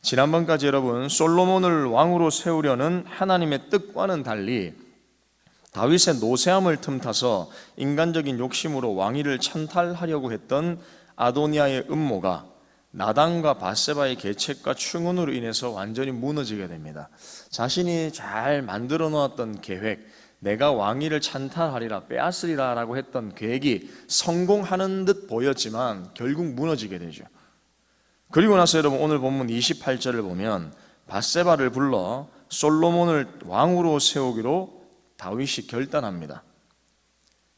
지난번까지 여러분 솔로몬을 왕으로 세우려는 하나님의 뜻과는 달리 다윗의 노쇠함을 틈타서 인간적인 욕심으로 왕위를 찬탈하려고 했던 아도니아의 음모가 나단과 밧세바의 계책과 충언으로 인해서 완전히 무너지게 됩니다. 자신이 잘 만들어 놓았던 계획, 내가 왕위를 찬탈하리라, 빼앗으리라 라고 했던 계획이 성공하는 듯 보였지만 결국 무너지게 되죠. 그리고 나서 여러분 오늘 본문 28절을 보면 밧세바를 불러 솔로몬을 왕으로 세우기로 다윗이 결단합니다.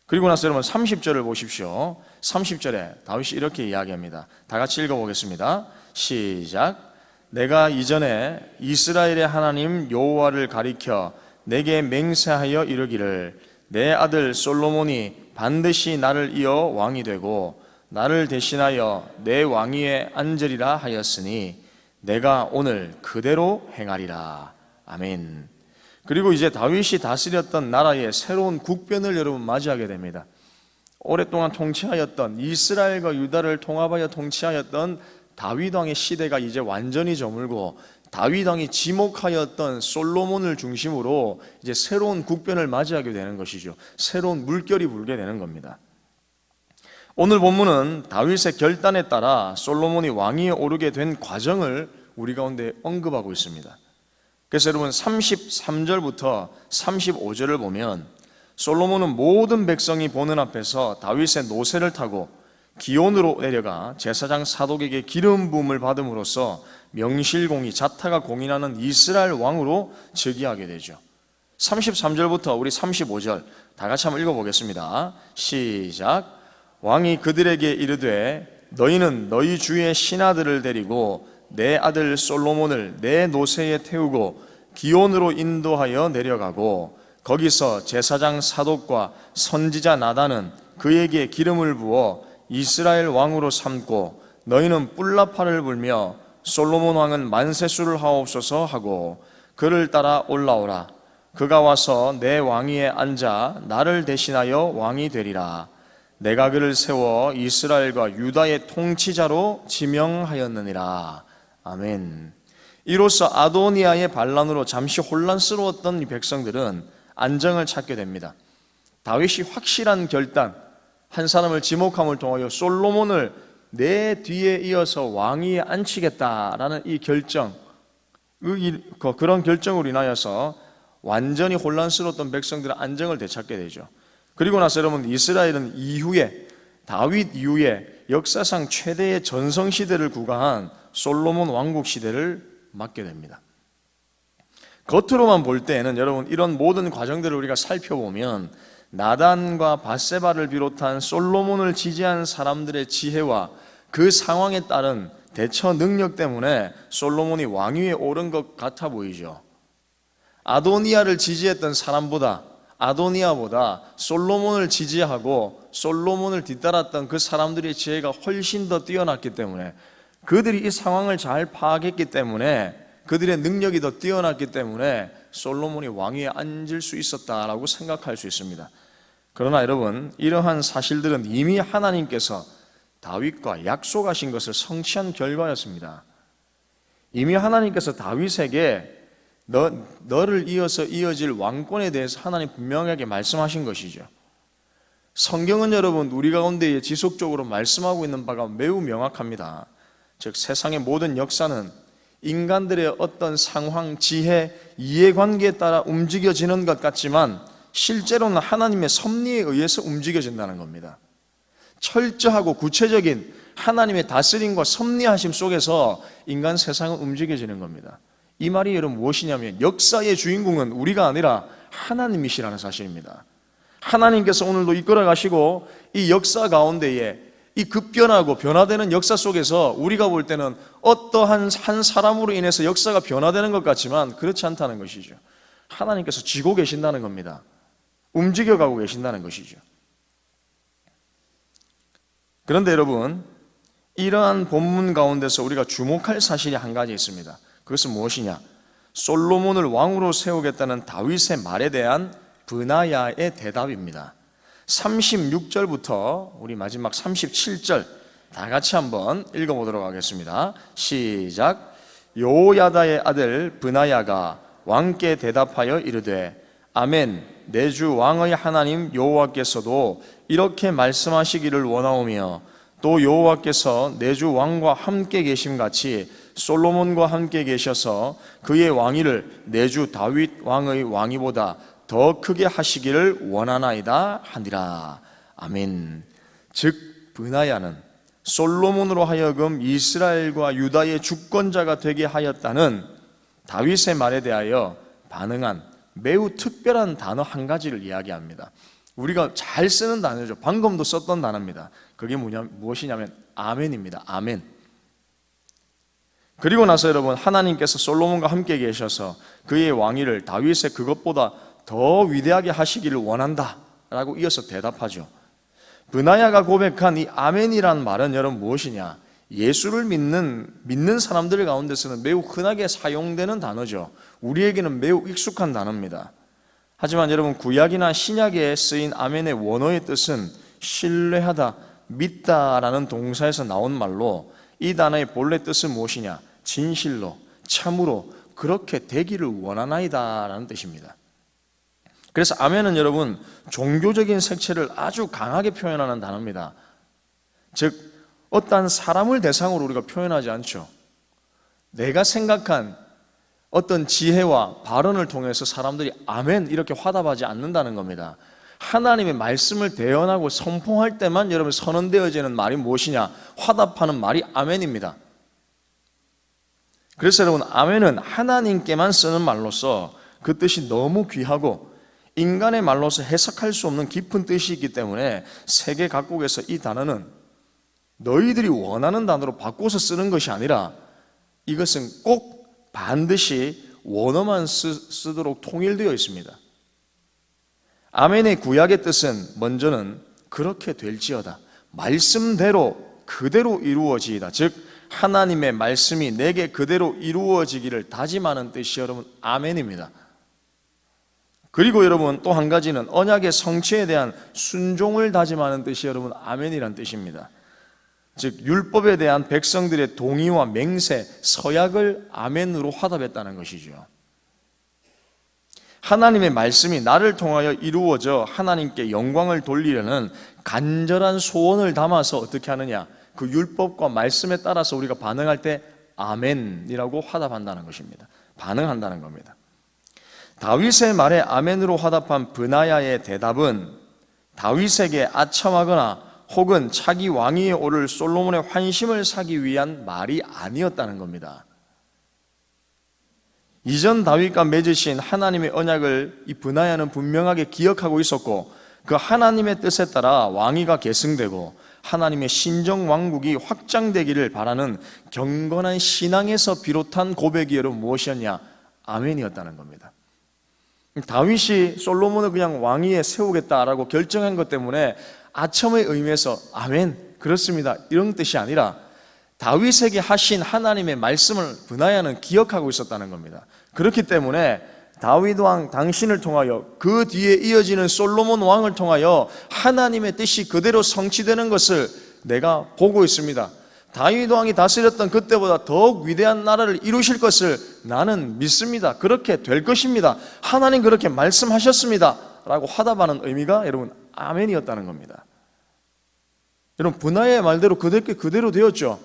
그리고 나서 여러분 30절을 보십시오. 30절에 다윗이 이렇게 이야기합니다. 다 같이 읽어보겠습니다. 시작. 내가 이전에 이스라엘의 하나님 여호와를 가리켜 내게 맹세하여 이르기를 내 아들 솔로몬이 반드시 나를 이어 왕이 되고 나를 대신하여 내 왕위에 앉으리라 하였으니 내가 오늘 그대로 행하리라. 아멘. 그리고 이제 다윗이 다스렸던 나라의 새로운 국변을 여러분 맞이하게 됩니다. 오랫동안 통치하였던 이스라엘과 유다를 통합하여 통치하였던 다윗 왕의 시대가 이제 완전히 저물고 다윗 왕이 지목하였던 솔로몬을 중심으로 이제 새로운 국변을 맞이하게 되는 것이죠. 새로운 물결이 불게 되는 겁니다. 오늘 본문은 다윗의 결단에 따라 솔로몬이 왕위에 오르게 된 과정을 우리 가운데 언급하고 있습니다. 그래서 여러분 33절부터 35절을 보면 솔로몬은 모든 백성이 보는 앞에서 다윗의 노새를 타고 기온으로 내려가 제사장 사독에게 기름 부음을 받음으로써 명실공히 자타가 공인하는 이스라엘 왕으로 즉위하게 되죠. 33절부터 우리 35절 다 같이 한번 읽어보겠습니다. 시작. 왕이 그들에게 이르되 너희는 너희 주의 신하들을 데리고 내 아들 솔로몬을 내 노새에 태우고 기온으로 인도하여 내려가고 거기서 제사장 사독과 선지자 나단은 그에게 기름을 부어 이스라엘 왕으로 삼고 너희는 뿔나팔을 불며 솔로몬 왕은 만세수를 하옵소서 하고 그를 따라 올라오라. 그가 와서 내 왕위에 앉아 나를 대신하여 왕이 되리라. 내가 그를 세워 이스라엘과 유다의 통치자로 지명하였느니라. 아멘. 이로써 아도니아의 반란으로 잠시 혼란스러웠던 이 백성들은 안정을 찾게 됩니다. 다윗이 확실한 결단, 한 사람을 지목함을 통하여 솔로몬을 내 뒤에 이어서 왕위에 앉히겠다라는 이 결정, 그런 결정으로 인하여서 완전히 혼란스러웠던 백성들은 안정을 되찾게 되죠. 그리고 나서 여러분 이스라엘은 이후에 다윗 이후에 역사상 최대의 전성시대를 구가한 솔로몬 왕국 시대를 맞게 됩니다. 겉으로만 볼 때에는 여러분 이런 모든 과정들을 우리가 살펴보면 나단과 밧세바를 비롯한 솔로몬을 지지한 사람들의 지혜와 그 상황에 따른 대처 능력 때문에 솔로몬이 왕위에 오른 것 같아 보이죠. 아도니아를 지지했던 사람보다 아도니아보다 솔로몬을 지지하고 솔로몬을 뒤따랐던 그 사람들의 지혜가 훨씬 더 뛰어났기 때문에 그들이 이 상황을 잘 파악했기 때문에 그들의 능력이 더 뛰어났기 때문에 솔로몬이 왕위에 앉을 수 있었다라고 생각할 수 있습니다. 그러나 여러분 이러한 사실들은 이미 하나님께서 다윗과 약속하신 것을 성취한 결과였습니다. 이미 하나님께서 다윗에게 너를 이어서 이어질 왕권에 대해서 하나님 분명하게 말씀하신 것이죠. 성경은 여러분 우리 가운데 지속적으로 말씀하고 있는 바가 매우 명확합니다. 즉 세상의 모든 역사는 인간들의 어떤 상황, 지혜, 이해관계에 따라 움직여지는 것 같지만 실제로는 하나님의 섭리에 의해서 움직여진다는 겁니다. 철저하고 구체적인 하나님의 다스림과 섭리하심 속에서 인간 세상은 움직여지는 겁니다. 이 말이 여러분 무엇이냐면 역사의 주인공은 우리가 아니라 하나님이시라는 사실입니다. 하나님께서 오늘도 이끌어 가시고 이 역사 가운데에 이 급변하고 변화되는 역사 속에서 우리가 볼 때는 어떠한 한 사람으로 인해서 역사가 변화되는 것 같지만 그렇지 않다는 것이죠. 하나님께서 지고 계신다는 겁니다. 움직여가고 계신다는 것이죠. 그런데 여러분 이러한 본문 가운데서 우리가 주목할 사실이 한 가지 있습니다. 그것은 무엇이냐? 솔로몬을 왕으로 세우겠다는 다윗의 말에 대한 브나야의 대답입니다. 36절부터 우리 마지막 37절 다 같이 한번 읽어보도록 하겠습니다. 시작. 여호야다의 아들 브나야가 왕께 대답하여 이르되 아멘, 내 주 왕의 하나님 여호와께서도 이렇게 말씀하시기를 원하오며 또 여호와께서 내 주 왕과 함께 계심같이 솔로몬과 함께 계셔서 그의 왕위를 내 주 다윗 왕의 왕위보다 더 크게 하시기를 원하나이다 하니라. 아멘. 즉 브나야는 솔로몬으로 하여금 이스라엘과 유다의 주권자가 되게 하였다는 다윗의 말에 대하여 반응한 매우 특별한 단어 한 가지를 이야기합니다. 우리가 잘 쓰는 단어죠. 방금도 썼던 단어입니다. 그게 무엇이냐면 아멘입니다. 아멘. 그리고 나서 여러분, 하나님께서 솔로몬과 함께 계셔서 그의 왕위를 다윗의 그것보다 더 위대하게 하시기를 원한다 라고 이어서 대답하죠. 브나야가 고백한 이 아멘이란 말은 여러분 무엇이냐? 예수를 믿는 사람들 가운데서는 매우 흔하게 사용되는 단어죠. 우리에게는 매우 익숙한 단어입니다. 하지만 여러분, 구약이나 신약에 쓰인 아멘의 원어의 뜻은 신뢰하다, 믿다라는 동사에서 나온 말로 이 단어의 본래 뜻은 무엇이냐? 진실로, 참으로 그렇게 되기를 원하나이다 라는 뜻입니다. 그래서 아멘은 여러분 종교적인 색채를 아주 강하게 표현하는 단어입니다. 즉 어떠한 사람을 대상으로 우리가 표현하지 않죠. 내가 생각한 어떤 지혜와 발언을 통해서 사람들이 아멘 이렇게 화답하지 않는다는 겁니다. 하나님의 말씀을 대언하고 선포할 때만 여러분 선언되어지는 말이 무엇이냐? 화답하는 말이 아멘입니다. 그래서 여러분, 아멘은 하나님께만 쓰는 말로서 그 뜻이 너무 귀하고 인간의 말로서 해석할 수 없는 깊은 뜻이 있기 때문에 세계 각국에서 이 단어는 너희들이 원하는 단어로 바꿔서 쓰는 것이 아니라 이것은 꼭 반드시 원어만 쓰도록 통일되어 있습니다. 아멘의 구약의 뜻은 먼저는 그렇게 될지어다, 말씀대로 그대로 이루어지이다. 즉 하나님의 말씀이 내게 그대로 이루어지기를 다짐하는 뜻이 여러분 아멘입니다. 그리고 여러분 또 한 가지는 언약의 성취에 대한 순종을 다짐하는 뜻이 여러분 아멘이란 뜻입니다. 즉 율법에 대한 백성들의 동의와 맹세, 서약을 아멘으로 화답했다는 것이죠. 하나님의 말씀이 나를 통하여 이루어져 하나님께 영광을 돌리려는 간절한 소원을 담아서 어떻게 하느냐? 그 율법과 말씀에 따라서 우리가 반응할 때 아멘이라고 화답한다는 것입니다. 반응한다는 겁니다. 다윗의 말에 아멘으로 화답한 브나야의 대답은 다윗에게 아첨하거나 혹은 차기 왕위에 오를 솔로몬의 환심을 사기 위한 말이 아니었다는 겁니다. 이전 다윗과 맺으신 하나님의 언약을 이 브나야는 분명하게 기억하고 있었고 그 하나님의 뜻에 따라 왕위가 계승되고 하나님의 신정 왕국이 확장되기를 바라는 경건한 신앙에서 비롯한 고백이 여러분 무엇이었냐? 아멘이었다는 겁니다. 다윗이 솔로몬을 그냥 왕위에 세우겠다라고 결정한 것 때문에 아첨의 의미에서 아멘 그렇습니다 이런 뜻이 아니라 다윗에게 하신 하나님의 말씀을 브나야는 기억하고 있었다는 겁니다. 그렇기 때문에 다윗 왕 당신을 통하여 그 뒤에 이어지는 솔로몬 왕을 통하여 하나님의 뜻이 그대로 성취되는 것을 내가 보고 있습니다. 다윗 왕이 다스렸던 그때보다 더욱 위대한 나라를 이루실 것을 나는 믿습니다. 그렇게 될 것입니다. 하나님 그렇게 말씀하셨습니다 라고 화답하는 의미가 여러분 아멘이었다는 겁니다. 여러분 브나야의 말대로 그대로 되었죠.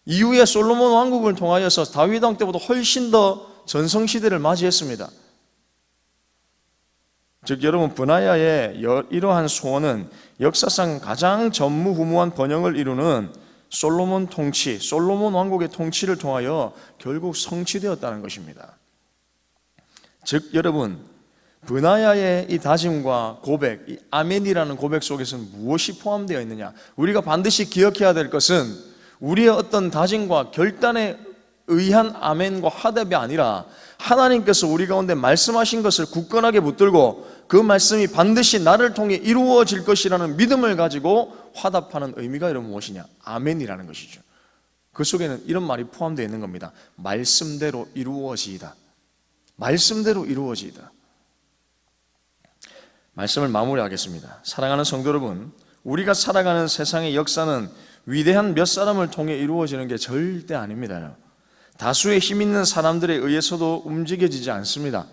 이후에 솔로몬 왕국을 통하여서 다윗 왕 때보다 훨씬 더 전성시대를 맞이했습니다. 즉 여러분 브나야의 이러한 소원은 역사상 가장 전무후무한 번영을 이루는 솔로몬 통치, 솔로몬 왕국의 통치를 통하여 결국 성취되었다는 것입니다. 즉 여러분 브나야의 이 다짐과 고백, 이 아멘이라는 고백 속에서는 무엇이 포함되어 있느냐? 우리가 반드시 기억해야 될 것은 우리의 어떤 다짐과 결단에 의한 아멘과 화답이 아니라 하나님께서 우리 가운데 말씀하신 것을 굳건하게 붙들고 그 말씀이 반드시 나를 통해 이루어질 것이라는 믿음을 가지고 화답하는 의미가 여러분 무엇이냐? 아멘이라는 것이죠. 그 속에는 이런 말이 포함되어 있는 겁니다. 말씀대로 이루어지이다. 말씀대로 이루어지이다. 말씀을 마무리하겠습니다. 사랑하는 성도 여러분, 우리가 살아가는 세상의 역사는 위대한 몇 사람을 통해 이루어지는 게 절대 아닙니다. 다수의 힘 있는 사람들에 의해서도 움직여지지 않습니다.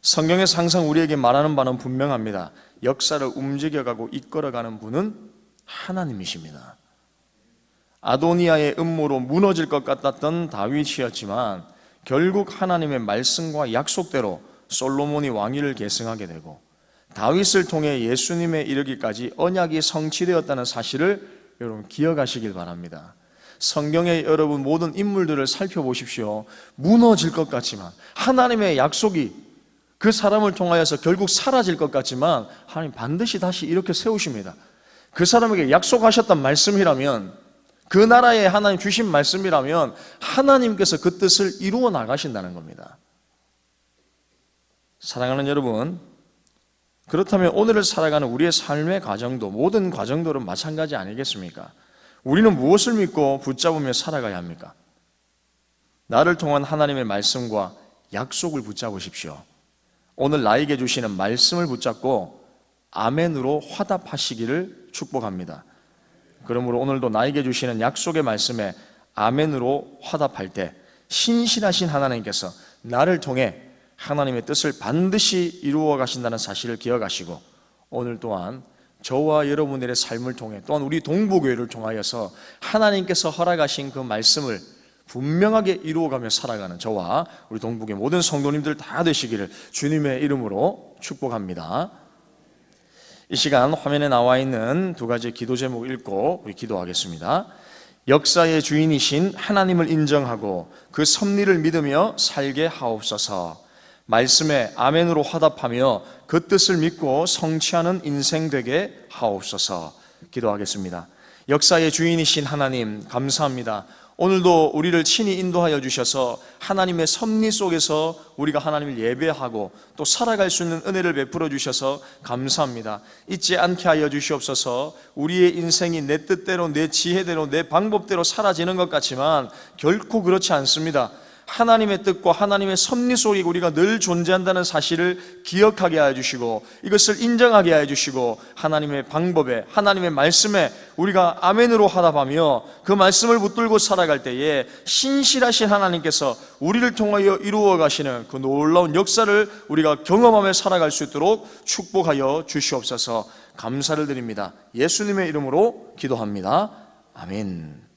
성경에서 항상 우리에게 말하는 바는 분명합니다. 역사를 움직여가고 이끌어가는 분은 하나님이십니다. 아도니아의 음모로 무너질 것 같았던 다윗이었지만 결국 하나님의 말씀과 약속대로 솔로몬이 왕위를 계승하게 되고 다윗을 통해 예수님에 이르기까지 언약이 성취되었다는 사실을 여러분 기억하시길 바랍니다. 성경의 여러분 모든 인물들을 살펴보십시오. 무너질 것 같지만 하나님의 약속이 그 사람을 통하여서 결국 사라질 것 같지만 하나님 반드시 다시 이렇게 세우십니다. 그 사람에게 약속하셨던 말씀이라면, 그 나라에 하나님 주신 말씀이라면 하나님께서 그 뜻을 이루어 나가신다는 겁니다. 사랑하는 여러분, 그렇다면 오늘을 살아가는 우리의 삶의 과정도, 모든 과정들은 마찬가지 아니겠습니까? 우리는 무엇을 믿고 붙잡으며 살아가야 합니까? 나를 통한 하나님의 말씀과 약속을 붙잡으십시오. 오늘 나에게 주시는 말씀을 붙잡고 아멘으로 화답하시기를 축복합니다. 그러므로 오늘도 나에게 주시는 약속의 말씀에 아멘으로 화답할 때 신실하신 하나님께서 나를 통해 하나님의 뜻을 반드시 이루어 가신다는 사실을 기억하시고, 오늘 또한 저와 여러분들의 삶을 통해 또한 우리 동부교회를 통하여서 하나님께서 허락하신 그 말씀을 분명하게 이루어가며 살아가는 저와 우리 동북의 모든 성도님들 다 되시기를 주님의 이름으로 축복합니다. 이 시간 화면에 나와 있는 두 가지 기도 제목 읽고 우리 기도하겠습니다. 역사의 주인이신 하나님을 인정하고 그 섭리를 믿으며 살게 하옵소서. 말씀에 아멘으로 화답하며 그 뜻을 믿고 성취하는 인생 되게 하옵소서. 기도하겠습니다. 역사의 주인이신 하나님, 감사합니다. 오늘도 우리를 친히 인도하여 주셔서 하나님의 섭리 속에서 우리가 하나님을 예배하고 또 살아갈 수 있는 은혜를 베풀어 주셔서 감사합니다. 잊지 않게 하여 주시옵소서. 우리의 인생이 내 뜻대로, 내 지혜대로, 내 방법대로 사라지는 것 같지만 결코 그렇지 않습니다. 하나님의 뜻과 하나님의 섭리 속에 우리가 늘 존재한다는 사실을 기억하게 하여 주시고 이것을 인정하게 하여 주시고 하나님의 방법에, 하나님의 말씀에 우리가 아멘으로 화답하며 그 말씀을 붙들고 살아갈 때에 신실하신 하나님께서 우리를 통하여 이루어 가시는 그 놀라운 역사를 우리가 경험하며 살아갈 수 있도록 축복하여 주시옵소서. 감사를 드립니다. 예수님의 이름으로 기도합니다. 아멘.